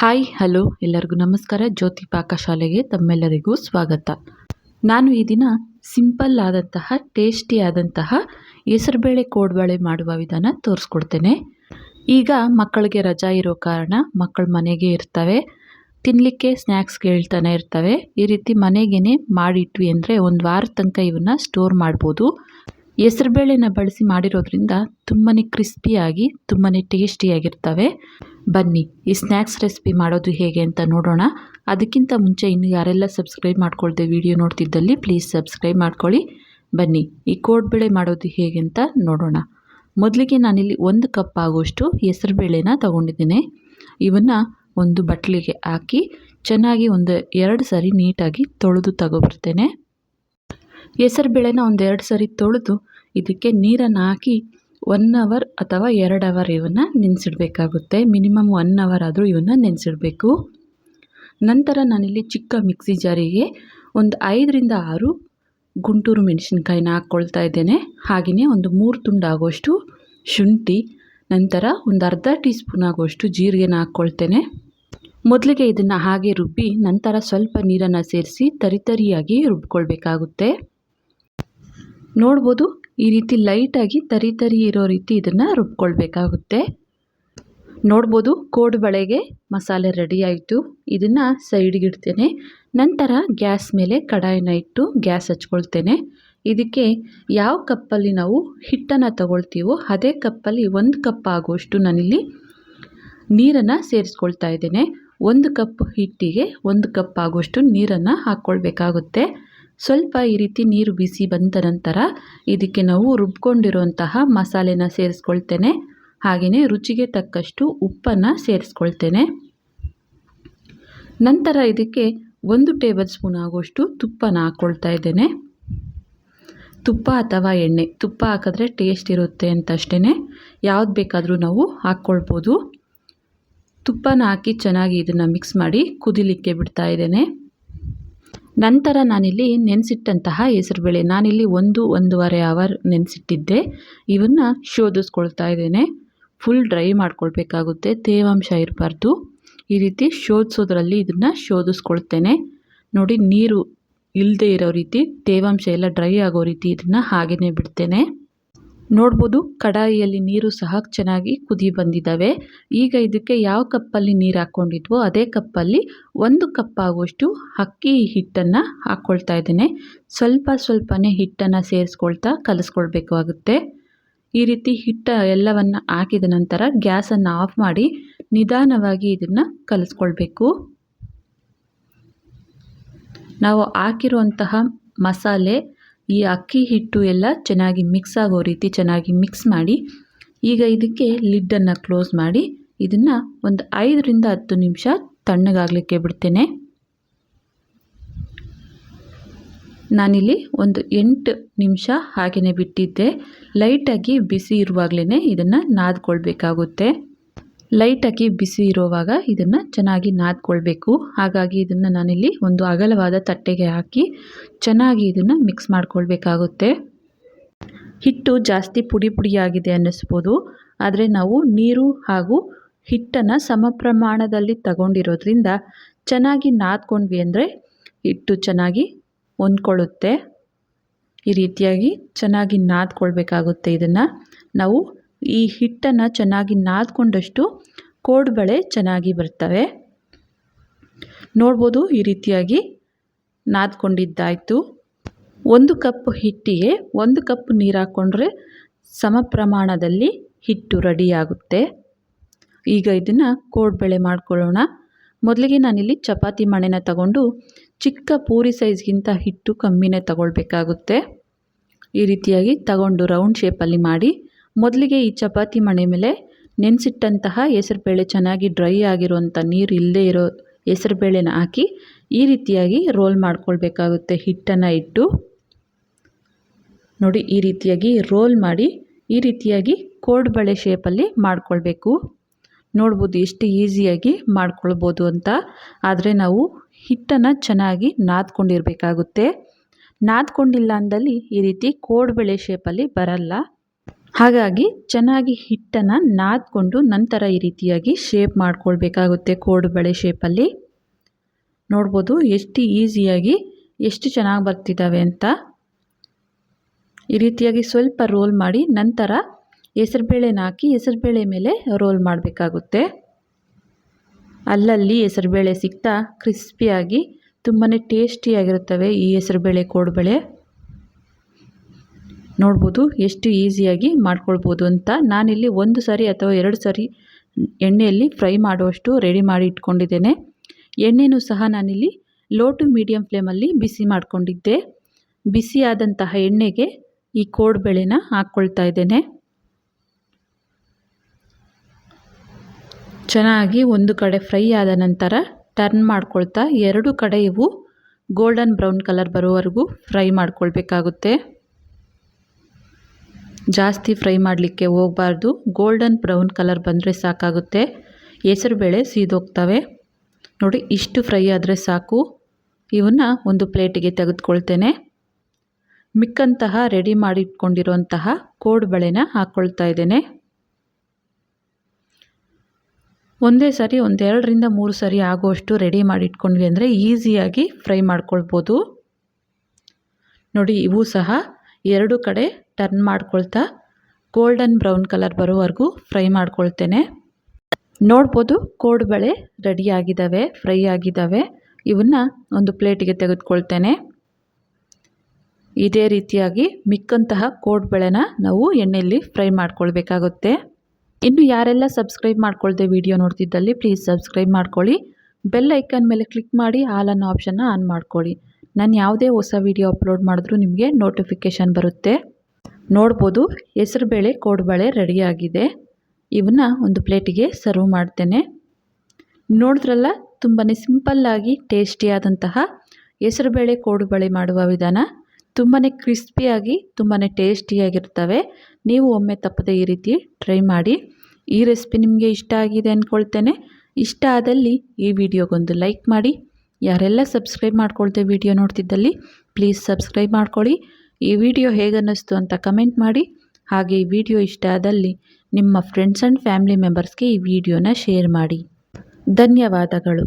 Hi hello ಎಲ್ಲರಿಗೂ ನಮಸ್ಕಾರ. ಜ್ಯೋತಿ ಪಾಕಶಾಲೆಗೆ ತಮ್ಮೆಲ್ಲರಿಗೂ ಸ್ವಾಗತ. ನಾನು ಈ ದಿನ ಸಿಂಪಲ್ ಆದಂತಹ ಟೇಸ್ಟಿ ಆದಂತಹ ಹೆಸರುಬೇಳೆ ಕೋಡ್ಬಳೆ ಮಾಡುವ ವಿಧಾನ ತೋರಿಸ್ಕೊಡ್ತೇನೆ. ಈಗ ಮಕ್ಕಳಿಗೆ ರಜಾ ಇರೋ ಕಾರಣ ಮಕ್ಕಳು ಮನೆಗೆ ಇರ್ತವೆ, ತಿನ್ನಲಿಕ್ಕೆ ಸ್ನ್ಯಾಕ್ಸ್ ಕೇಳ್ತಾನೆ ಇರ್ತವೆ. ಈ ರೀತಿ ಮನೆಗೇ ಮಾಡಿಟ್ವಿ ಅಂದರೆ ಒಂದು ವಾರದ ತನಕ ಇವನ್ನ ಸ್ಟೋರ್ ಮಾಡ್ಬೋದು. ಹೆಸರುಬೇಳೆನ ಬಳಸಿ ಮಾಡಿರೋದ್ರಿಂದ ತುಂಬಾ ಕ್ರಿಸ್ಪಿಯಾಗಿ ತುಂಬಾ ಟೇಸ್ಟಿಯಾಗಿರ್ತವೆ. ಬನ್ನಿ ಈ ಸ್ನ್ಯಾಕ್ಸ್ ರೆಸಿಪಿ ಮಾಡೋದು ಹೇಗೆ ಅಂತ ನೋಡೋಣ. ಅದಕ್ಕಿಂತ ಮುಂಚೆ ಇನ್ನು ಯಾರೆಲ್ಲ ಸಬ್ಸ್ಕ್ರೈಬ್ ಮಾಡ್ಕೊಳ್ದೆ ವಿಡಿಯೋ ನೋಡ್ತಿದ್ದಲ್ಲಿ ಪ್ಲೀಸ್ ಸಬ್ಸ್ಕ್ರೈಬ್ ಮಾಡ್ಕೊಳ್ಳಿ. ಬನ್ನಿ ಈ ಕೋಡ್ಬೇಳೆ ಮಾಡೋದು ಹೇಗೆ ಅಂತ ನೋಡೋಣ. ಮೊದಲಿಗೆ ನಾನಿಲ್ಲಿ 1 ಕಪ್ ಆಗುವಷ್ಟು ಹೆಸರುಬೇಳೆನ ತಗೊಂಡಿದ್ದೇನೆ. ಇವನ್ನು ಒಂದು ಬಟ್ಲಿಗೆ ಹಾಕಿ ಚೆನ್ನಾಗಿ ಒಂದು 2 ಸರಿ ನೀಟಾಗಿ ತೊಳೆದು ತಗೊಬರ್ತೇನೆ. ಹೆಸರುಬೇಳೆನ ಒಂದು 2 ಸರಿ ತೊಳೆದು ಇದಕ್ಕೆ ನೀರನ್ನು ಹಾಕಿ 1 ಅವರ್ ಅಥವಾ 2 ಅವರ್ ಇವನ್ನು ನೆನೆಸಿಡಬೇಕಾಗುತ್ತೆ. ಮಿನಿಮಮ್ 1 ಅವರ್ ಆದರೂ ಇವನ್ನ ನೆನೆಸಿಡಬೇಕು. ನಂತರ ನಾನಿಲ್ಲಿ ಚಿಕ್ಕ ಮಿಕ್ಸಿ ಜಾರಿಗೆ ಒಂದು 5 ರಿಂದ 6 ಗುಂಟೂರು ಮೆಣಸಿನ್ಕಾಯಿನ ಹಾಕ್ಕೊಳ್ತಾ ಇದ್ದೇನೆ. ಹಾಗೆಯೇ ಒಂದು 3 ತುಂಡು ಆಗುವಷ್ಟು ಶುಂಠಿ, ನಂತರ ಒಂದು ಅರ್ಧ ಟೀ ಸ್ಪೂನ್ ಆಗುವಷ್ಟು ಜೀರಿಗೆನ ಹಾಕ್ಕೊಳ್ತೇನೆ. ಮೊದಲಿಗೆ ಇದನ್ನು ಹಾಗೆ ರುಬ್ಬಿ ನಂತರ ಸ್ವಲ್ಪ ನೀರನ್ನು ಸೇರಿಸಿ ತರಿಯಾಗಿ ರುಬ್ಕೊಳ್ಬೇಕಾಗುತ್ತೆ. ನೋಡ್ಬೋದು ಈ ರೀತಿ ಲೈಟಾಗಿ ತರಿ ಇರೋ ರೀತಿ ಇದನ್ನು ರುಬ್ಕೊಳ್ಬೇಕಾಗುತ್ತೆ. ನೋಡ್ಬೋದು ಕೋಡ್ಬಳೆಗೆ ಮಸಾಲೆ ರೆಡಿ ಆಯಿತು. ಇದನ್ನು ಸೈಡ್ಗೆ ಇಡ್ತೇನೆ. ನಂತರ ಗ್ಯಾಸ್ ಮೇಲೆ ಕಡಾಯಿನ ಇಟ್ಟು ಗ್ಯಾಸ್ ಹಚ್ಕೊಳ್ತೇನೆ. ಇದಕ್ಕೆ ಯಾವ ಕಪ್ಪಲ್ಲಿ ನಾವು ಹಿಟ್ಟನ್ನು ತಗೊಳ್ತೀವೋ ಅದೇ ಕಪ್ಪಲ್ಲಿ 1 ಕಪ್ ಆಗುವಷ್ಟು ನಾನಿಲ್ಲಿ ನೀರನ್ನು ಸೇರಿಸ್ಕೊಳ್ತಾ ಇದ್ದೇನೆ. 1 ಕಪ್ ಹಿಟ್ಟಿಗೆ 1 ಕಪ್ ಆಗುವಷ್ಟು ನೀರನ್ನು ಹಾಕ್ಕೊಳ್ಬೇಕಾಗುತ್ತೆ. ಸ್ವಲ್ಪ ಈ ರೀತಿ ನೀರು ಬಿಸಿ ಬಂದ ನಂತರ ಇದಕ್ಕೆ ನಾವು ರುಬ್ಕೊಂಡಿರುವಂತಹ ಮಸಾಲೆನ ಸೇರಿಸ್ಕೊಳ್ತೇನೆ. ಹಾಗೆಯೇ ರುಚಿಗೆ ತಕ್ಕಷ್ಟು ಉಪ್ಪನ್ನು ಸೇರಿಸ್ಕೊಳ್ತೇನೆ. ನಂತರ ಇದಕ್ಕೆ 1 ಟೇಬಲ್ ಸ್ಪೂನ್ ಆಗುವಷ್ಟು ತುಪ್ಪನ ಹಾಕ್ಕೊಳ್ತಾ ಇದ್ದೇನೆ. ತುಪ್ಪ ಅಥವಾ ಎಣ್ಣೆ, ತುಪ್ಪ ಹಾಕಿದ್ರೆ ಟೇಸ್ಟ್ ಇರುತ್ತೆ ಅಂತ ಅಷ್ಟೇ, ಯಾವ್ದು ಬೇಕಾದರೂ ನಾವು ಹಾಕ್ಕೊಳ್ಬೋದು. ತುಪ್ಪನ ಹಾಕಿ ಚೆನ್ನಾಗಿ ಇದನ್ನು ಮಿಕ್ಸ್ ಮಾಡಿ ಕುದಿಲಿಕ್ಕೆ ಬಿಡ್ತಾ ಇದ್ದೇನೆ. ನಂತರ ನಾನಿಲ್ಲಿ ನೆನೆಸಿಟ್ಟಂತಹ ಹೆಸರುಬೇಳೆ, ನಾನಿಲ್ಲಿ 1-1.5 ಅವರ್ ನೆನೆಸಿಟ್ಟಿದ್ದೆ. ಇವನ್ನು ಶೋಧಿಸ್ಕೊಳ್ತಾ ಇದ್ದೇನೆ. ಫುಲ್ ಡ್ರೈ ಮಾಡ್ಕೊಳ್ಬೇಕಾಗುತ್ತೆ, ತೇವಾಂಶ ಇರಬಾರ್ದು. ಈ ರೀತಿ ಶೋಧಿಸೋದ್ರಲ್ಲಿ ಇದನ್ನು ಶೋಧಿಸ್ಕೊಳ್ತೇನೆ. ನೋಡಿ, ನೀರು ಇಲ್ಲದೆ ಇರೋ ರೀತಿ, ತೇವಾಂಶ ಎಲ್ಲ ಡ್ರೈ ಆಗೋ ರೀತಿ ಇದನ್ನು ಹಾಗೆಯೇ ಬಿಡ್ತೇನೆ. ನೋಡ್ಬೋದು ಕಡಾಯಿಯಲ್ಲಿ ನೀರು ಸಹ ಚೆನ್ನಾಗಿ ಕುದಿ ಬಂದಿದ್ದಾವೆ. ಈಗ ಇದಕ್ಕೆ ಯಾವ ಕಪ್ಪಲ್ಲಿ ನೀರು ಹಾಕ್ಕೊಂಡಿದ್ವೋ ಅದೇ ಕಪ್ಪಲ್ಲಿ 1 ಕಪ್ ಆಗುವಷ್ಟು ಅಕ್ಕಿ ಹಿಟ್ಟನ್ನು ಹಾಕ್ಕೊಳ್ತಾ ಇದ್ದೇನೆ. ಸ್ವಲ್ಪನೇ ಹಿಟ್ಟನ್ನು ಸೇರಿಸ್ಕೊಳ್ತಾ ಕಲಿಸ್ಕೊಳ್ಬೇಕಾಗುತ್ತೆ. ಈ ರೀತಿ ಎಲ್ಲವನ್ನು ಹಾಕಿದ ನಂತರ ಗ್ಯಾಸನ್ನು ಆಫ್ ಮಾಡಿ ನಿಧಾನವಾಗಿ ಇದನ್ನು ಕಲಿಸ್ಕೊಳ್ಬೇಕು. ನಾವು ಹಾಕಿರುವಂತಹ ಮಸಾಲೆ ಈ ಅಕ್ಕಿ ಹಿಟ್ಟು ಎಲ್ಲ ಚೆನ್ನಾಗಿ ಮಿಕ್ಸ್ ಆಗೋ ರೀತಿ ಚೆನ್ನಾಗಿ ಮಿಕ್ಸ್ ಮಾಡಿ ಈಗ ಇದಕ್ಕೆ ಲಿಡ್ಡನ್ನು ಕ್ಲೋಸ್ ಮಾಡಿ ಇದನ್ನು ಒಂದು 5 ರಿಂದ 10 ನಿಮಿಷ ತಣ್ಣಗಾಗಲಿಕ್ಕೆ ಬಿಡ್ತೇನೆ. ನಾನಿಲ್ಲಿ ಒಂದು 8 ನಿಮಿಷ ಹಾಗೆಯೇ ಬಿಟ್ಟಿದ್ದೆ. ಲೈಟಾಗಿ ಬಿಸಿ ಇರುವಾಗಲೇ ಇದನ್ನು ನಾದ್ಕೊಳ್ಬೇಕಾಗುತ್ತೆ. ಲೈಟಾಗಿ ಬಿಸಿ ಇರುವಾಗ ಇದನ್ನು ಚೆನ್ನಾಗಿ ನಾದ್ಕೊಳ್ಬೇಕು. ಹಾಗಾಗಿ ಇದನ್ನು ನಾನಿಲ್ಲಿ ಒಂದು ಅಗಲವಾದ ತಟ್ಟೆಗೆ ಹಾಕಿ ಚೆನ್ನಾಗಿ ಇದನ್ನು ಮಿಕ್ಸ್ ಮಾಡ್ಕೊಳ್ಬೇಕಾಗುತ್ತೆ. ಹಿಟ್ಟು ಜಾಸ್ತಿ ಪುಡಿಯಾಗಿದೆ ಅನ್ನಿಸ್ಬೋದು, ಆದರೆ ನಾವು ನೀರು ಹಾಗೂ ಹಿಟ್ಟನ್ನು ಸಮ ಪ್ರಮಾಣದಲ್ಲಿ ತಗೊಂಡಿರೋದ್ರಿಂದ ಚೆನ್ನಾಗಿ ನಾದ್ಕೊಂಡ್ವಿ ಅಂದರೆ ಹಿಟ್ಟು ಚೆನ್ನಾಗಿ ಹೊಂದ್ಕೊಳ್ಳುತ್ತೆ. ಈ ರೀತಿಯಾಗಿ ಚೆನ್ನಾಗಿ ನಾದ್ಕೊಳ್ಬೇಕಾಗುತ್ತೆ. ಇದನ್ನು ನಾವು ಈ ಹಿಟ್ಟನ್ನು ಚೆನ್ನಾಗಿ ನಾದ್ಕೊಂಡಷ್ಟು ಕೋಡ್ಬಳೆ ಚೆನ್ನಾಗಿ ಬರ್ತವೆ. ನೋಡ್ಬೋದು ಈ ರೀತಿಯಾಗಿ ನಾದ್ಕೊಂಡಿದ್ದಾಯಿತು. 1 ಕಪ್ ಹಿಟ್ಟಿಗೆ 1 ಕಪ್ ನೀರು ಹಾಕ್ಕೊಂಡ್ರೆ ಸಮ ಪ್ರಮಾಣದಲ್ಲಿ ಹಿಟ್ಟು ರೆಡಿಯಾಗುತ್ತೆ. ಈಗ ಇದನ್ನು ಕೋಡ್ಬಳೆ ಮಾಡ್ಕೊಳ್ಳೋಣ. ಮೊದಲಿಗೆ ನಾನಿಲ್ಲಿ ಚಪಾತಿ ಮಣೆನ ತಗೊಂಡು ಚಿಕ್ಕ ಪೂರಿ ಸೈಜ್ಗಿಂತ ಹಿಟ್ಟು ಕಮ್ಮಿನೇ ತಗೊಳ್ಬೇಕಾಗುತ್ತೆ. ಈ ರೀತಿಯಾಗಿ ತಗೊಂಡು ರೌಂಡ್ ಶೇಪಲ್ಲಿ ಮಾಡಿ ಮೊದಲಿಗೆ ಈ ಚಪಾತಿ ಮಣೆ ಮೇಲೆ ನೆನೆಸಿಟ್ಟಂತಹ ಹೆಸರುಬೇಳೆ ಚೆನ್ನಾಗಿ ಡ್ರೈ ಆಗಿರುವಂಥ ನೀರು ಇಲ್ಲದೆ ಇರೋ ಹೆಸರುಬೇಳೆನ ಹಾಕಿ ಈ ರೀತಿಯಾಗಿ ರೋಲ್ ಮಾಡ್ಕೊಳ್ಬೇಕಾಗುತ್ತೆ. ಹಿಟ್ಟನ್ನು ಇಟ್ಟು ನೋಡಿ, ಈ ರೀತಿಯಾಗಿ ರೋಲ್ ಮಾಡಿ ಈ ರೀತಿಯಾಗಿ ಕೋಡ್ಬಳೆ ಶೇಪಲ್ಲಿ ಮಾಡ್ಕೊಳ್ಬೇಕು. ನೋಡ್ಬೋದು ಎಷ್ಟು ಈಸಿಯಾಗಿ ಮಾಡ್ಕೊಳ್ಬೋದು ಅಂತ. ಆದರೆ ನಾವು ಹಿಟ್ಟನ್ನು ಚೆನ್ನಾಗಿ ನಾದ್ಕೊಂಡಿರಬೇಕಾಗುತ್ತೆ. ನಾದ್ಕೊಂಡಿಲ್ಲ ಅಂದಲ್ಲಿ ಈ ರೀತಿ ಕೋಡ್ಬಳೆ ಶೇಪಲ್ಲಿ ಬರಲ್ಲ. ಹಾಗಾಗಿ ಚೆನ್ನಾಗಿ ಹಿಟ್ಟನ್ನು ನಾದ್ಕೊಂಡು ನಂತರ ಈ ರೀತಿಯಾಗಿ ಶೇಪ್ ಮಾಡ್ಕೊಳ್ಬೇಕಾಗುತ್ತೆ ಕೋಡುಬಳೆ ಶೇಪಲ್ಲಿ. ನೋಡ್ಬೋದು ಎಷ್ಟು ಈಸಿಯಾಗಿ ಎಷ್ಟು ಚೆನ್ನಾಗಿ ಬರ್ತಿದ್ದಾವೆ ಅಂತ. ಈ ರೀತಿಯಾಗಿ ಸ್ವಲ್ಪ ರೋಲ್ ಮಾಡಿ ನಂತರ ಹೆಸರುಬೇಳೆನ ಹಾಕಿ ಹೆಸರುಬೇಳೆ ಮೇಲೆ ರೋಲ್ ಮಾಡಬೇಕಾಗುತ್ತೆ. ಅಲ್ಲಲ್ಲಿ ಹೆಸರುಬೇಳೆ ಸಿಗ್ತಾ ಕ್ರಿಸ್ಪಿಯಾಗಿ ತುಂಬಾ ಟೇಸ್ಟಿಯಾಗಿರುತ್ತವೆ ಈ ಹೆಸರುಬೇಳೆ ಕೋಡುಬಳೆ. ನೋಡ್ಬೋದು ಎಷ್ಟು ಈಸಿಯಾಗಿ ಮಾಡ್ಕೊಳ್ಬೋದು ಅಂತ. ನಾನಿಲ್ಲಿ 1 ಸರಿ ಅಥವಾ 2 ಸರಿ ಎಣ್ಣೆಯಲ್ಲಿ ಫ್ರೈ ಮಾಡುವಷ್ಟು ರೆಡಿ ಮಾಡಿ ಇಟ್ಕೊಂಡಿದ್ದೇನೆ. ಎಣ್ಣೆನೂ ಸಹ ನಾನಿಲ್ಲಿ ಲೋ ಟು ಮೀಡಿಯಮ್ ಫ್ಲೇಮಲ್ಲಿ ಬಿಸಿ ಮಾಡಿಕೊಂಡಿದ್ದೆ. ಬಿಸಿಯಾದಂತಹ ಎಣ್ಣೆಗೆ ಈ ಕೋಡುಬಳೆನ ಹಾಕ್ಕೊಳ್ತಾ ಇದ್ದೇನೆ. ಚೆನ್ನಾಗಿ ಒಂದು ಕಡೆ ಫ್ರೈ ಆದ ನಂತರ ಟರ್ನ್ ಮಾಡ್ಕೊಳ್ತಾ 2 ಕಡೆ ಇವು ಗೋಲ್ಡನ್ ಬ್ರೌನ್ ಕಲರ್ ಬರೋವರೆಗೂ ಫ್ರೈ ಮಾಡ್ಕೊಳ್ಬೇಕಾಗುತ್ತೆ. ಜಾಸ್ತಿ ಫ್ರೈ ಮಾಡಲಿಕ್ಕೆ ಹೋಗಬಾರ್ದು. ಗೋಲ್ಡನ್ ಬ್ರೌನ್ ಕಲರ್ ಬಂದರೆ ಸಾಕಾಗುತ್ತೆ. ಹೆಸರುಬೇಳೆ ಸೀದೋಗ್ತವೆ. ನೋಡಿ ಇಷ್ಟು ಫ್ರೈ ಆದರೆ ಸಾಕು. ಇವನ್ನ ಒಂದು ಪ್ಲೇಟಿಗೆ ತೆಗೆದುಕೊಳ್ತೇನೆ. ಮಿಕ್ಕಂತಹ ರೆಡಿ ಮಾಡಿ ಇಟ್ಕೊಂಡಿರುವಂತಹ ಕೋಡುಬಳೆನ ಹಾಕ್ಕೊಳ್ತಾ ಇದ್ದೇನೆ. ಒಂದೇ ಸರಿ 1-2 ರಿಂದ 3 ಸರಿ ಆಗುವಷ್ಟು ರೆಡಿ ಮಾಡಿ ಇಟ್ಕೊಂಡ್ವಿ ಅಂದರೆ ಈಸಿಯಾಗಿ ಫ್ರೈ ಮಾಡ್ಕೊಳ್ಬೋದು. ನೋಡಿ ಇವು ಸಹ 2 ಕಡೆ ಟರ್ನ್ ಮಾಡ್ಕೊಳ್ತಾ ಗೋಲ್ಡನ್ ಬ್ರೌನ್ ಕಲರ್ ಬರೋವರೆಗೂ ಫ್ರೈ ಮಾಡ್ಕೊಳ್ತೇನೆ. ನೋಡ್ಬೋದು ಕೋಡುಬಳೆ ರೆಡಿ ಆಗಿದ್ದಾವೆ, ಫ್ರೈ ಆಗಿದ್ದಾವೆ. ಇವನ್ನ ಒಂದು ಪ್ಲೇಟಿಗೆ ತೆಗೆದುಕೊಳ್ತೇನೆ. ಇದೇ ರೀತಿಯಾಗಿ ಮಿಕ್ಕಂತಹ ಕೋಡುಬಳೆನ ನಾವು ಎಣ್ಣೆಯಲ್ಲಿ ಫ್ರೈ ಮಾಡ್ಕೊಳ್ಬೇಕಾಗುತ್ತೆ. ಇನ್ನು ಯಾರೆಲ್ಲ ಸಬ್ಸ್ಕ್ರೈಬ್ ಮಾಡ್ಕೊಳ್ದೆ ವಿಡಿಯೋ ನೋಡ್ತಿದ್ದಲ್ಲಿ ಪ್ಲೀಸ್ ಸಬ್ಸ್ಕ್ರೈಬ್ ಮಾಡ್ಕೊಳ್ಳಿ. ಬೆಲ್ ಐಕಾನ್ ಮೇಲೆ ಕ್ಲಿಕ್ ಮಾಡಿ ಆಲ್ ಅನ್ನೋ ಆಪ್ಷನ್ನ ಆನ್ ಮಾಡ್ಕೊಳ್ಳಿ. ನಾನು ಯಾವುದೇ ಹೊಸ ವಿಡಿಯೋ ಅಪ್ಲೋಡ್ ಮಾಡಿದ್ರೂ ನಿಮಗೆ ನೋಟಿಫಿಕೇಷನ್ ಬರುತ್ತೆ. ನೋಡ್ಬೋದು ಹೆಸರುಬೇಳೆ ಕೋಡುಬಳೆ ರೆಡಿಯಾಗಿದೆ. ಇವನ್ನ ಒಂದು ಪ್ಲೇಟಿಗೆ ಸರ್ವ್ ಮಾಡ್ತೇನೆ. ನೋಡಿದ್ರಲ್ಲ ತುಂಬಾ ಸಿಂಪಲ್ಲಾಗಿ ಟೇಸ್ಟಿಯಾದಂತಹ ಹೆಸರುಬೇಳೆ ಕೋಡುಬಳೆ ಮಾಡುವ ವಿಧಾನ. ತುಂಬಾ ಕ್ರಿಸ್ಪಿಯಾಗಿ ತುಂಬಾ ಟೇಸ್ಟಿಯಾಗಿರ್ತವೆ. ನೀವು ಒಮ್ಮೆ ತಪ್ಪದೆ ಈ ರೀತಿ ಟ್ರೈ ಮಾಡಿ. ಈ ರೆಸಿಪಿ ನಿಮಗೆ ಇಷ್ಟ ಆಗಿದೆ ಅಂದ್ಕೊಳ್ತೇನೆ. ಇಷ್ಟ ಆದಲ್ಲಿ ಈ ವಿಡಿಯೋಗೊಂದು ಲೈಕ್ ಮಾಡಿ. ಯಾರೆಲ್ಲ ಸಬ್ಸ್ಕ್ರೈಬ್ ಮಾಡ್ಕೊಳ್ದೆ ವಿಡಿಯೋ ನೋಡ್ತಿದ್ದಲ್ಲಿ ಪ್ಲೀಸ್ ಸಬ್ಸ್ಕ್ರೈಬ್ ಮಾಡ್ಕೊಳ್ಳಿ. ಈ ವಿಡಿಯೋ ಹೇಗನ್ನಿಸ್ತು ಅಂತ ಕಮೆಂಟ್ ಮಾಡಿ. ಹಾಗೆ ಈ ವಿಡಿಯೋ ಇಷ್ಟ ಆದಲ್ಲಿ ನಿಮ್ಮ ಫ್ರೆಂಡ್ಸ್ ಆ್ಯಂಡ್ ಫ್ಯಾಮಿಲಿ ಮೆಂಬರ್ಸ್ಗೆ ಈ ವಿಡಿಯೋನ ಶೇರ್ ಮಾಡಿ. ಧನ್ಯವಾದಗಳು.